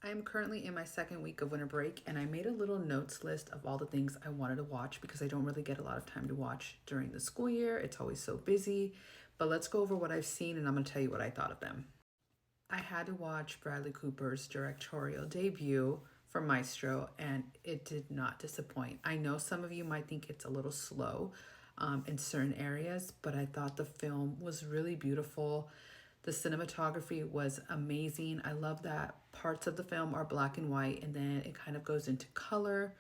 I am currently in my second week of winter break, and I made a little notes list of all the things I wanted to watch because I don't really get a lot of time to watch during the school year. It's always so busy. But let's go over what I've seen, and I'm going to tell you what I thought of them. I had to watch Bradley Cooper's directorial debut for Maestro, and it did not disappoint. I know some of you might think it's a little slow in certain areas, but I thought the film was really beautiful. The cinematography was amazing. I love that parts of the film are black and white and then it kind of goes into color.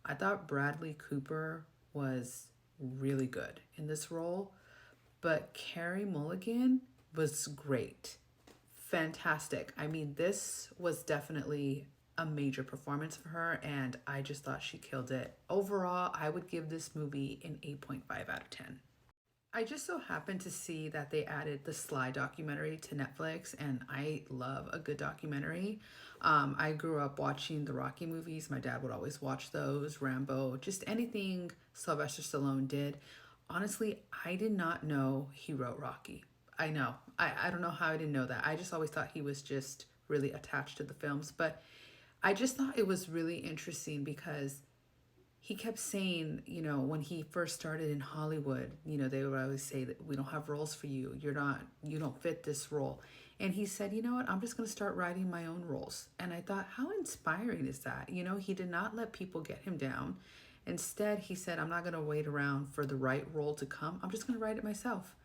I thought Bradley Cooper was really good in this role, but Carey Mulligan was great. Fantastic. I mean, this was definitely a major performance for her, and I just thought she killed it. Overall, I would give this movie an 8.5 out of 10. I just so happened to see that they added the Sly documentary to Netflix, and I love a good documentary. I grew up watching the Rocky movies. My dad would always watch those, Rambo, just anything Sylvester Stallone did. Honestly, I did not know he wrote Rocky. I know. I don't know how I didn't know that. I just always thought he was just really attached to the films, but I just thought it was really interesting because he kept saying, when he first started in Hollywood, they would always say that we don't have roles for you. You don't fit this role. And he said, you know what, I'm just going to start writing my own roles. And I thought, how inspiring is that? He did not let people get him down. Instead, he said, I'm not going to wait around for the right role to come. I'm just going to write it myself.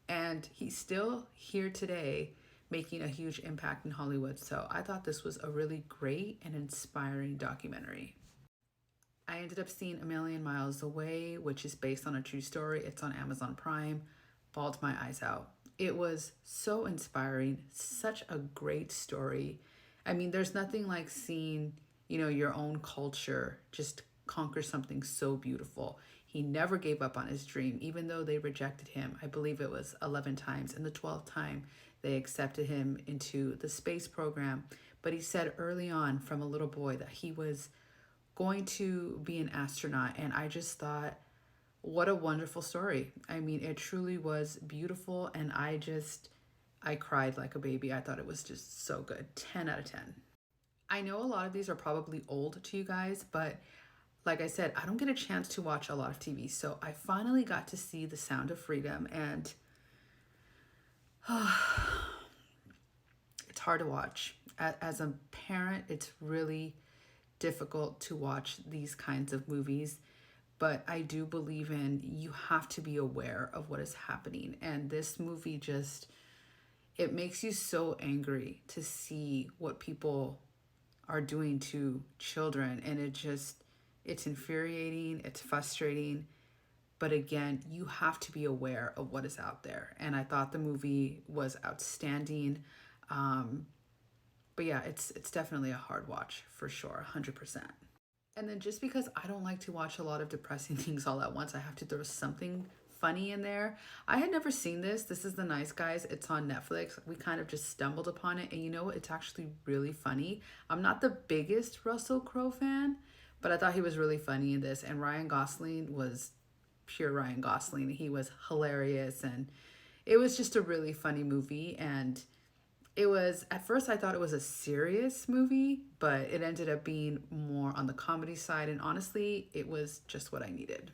And he's still here today making a huge impact in Hollywood. So I thought this was a really great and inspiring documentary. I ended up seeing A Million Miles Away, which is based on a true story. It's on Amazon Prime. Bawled my eyes out. It was so inspiring, such a great story. I mean, there's nothing like seeing, your own culture just conquer something so beautiful. He never gave up on his dream, even though they rejected him. I believe it was 11 times, and the 12th time they accepted him into the space program. But he said early on from a little boy that he was going to be an astronaut. And I just thought, what a wonderful story. I mean, it truly was beautiful. And I cried like a baby. I thought it was just so good. 10 out of 10. I know a lot of these are probably old to you guys, but like I said, I don't get a chance to watch a lot of TV. So I finally got to see The Sound of Freedom, and it's hard to watch. As a parent, it's really difficult to watch these kinds of movies, but I do believe in you have to be aware of what is happening. And this movie just, it makes you so angry to see what people are doing to children. And it's infuriating, it's frustrating. But again, you have to be aware of what is out there. And I thought the movie was outstanding. But yeah, it's definitely a hard watch for sure, 100%. And then just because I don't like to watch a lot of depressing things all at once, I have to throw something funny in there. I had never seen this. This is The Nice Guys. It's on Netflix. We kind of just stumbled upon it. And you know what? It's actually really funny. I'm not the biggest Russell Crowe fan, but I thought he was really funny in this. And Ryan Gosling was pure Ryan Gosling. He was hilarious. And it was just a really funny movie. And it was, at first I thought it was a serious movie, but it ended up being more on the comedy side. And honestly, it was just what I needed.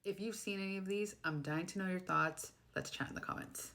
If you've seen any of these, I'm dying to know your thoughts. Let's chat in the comments.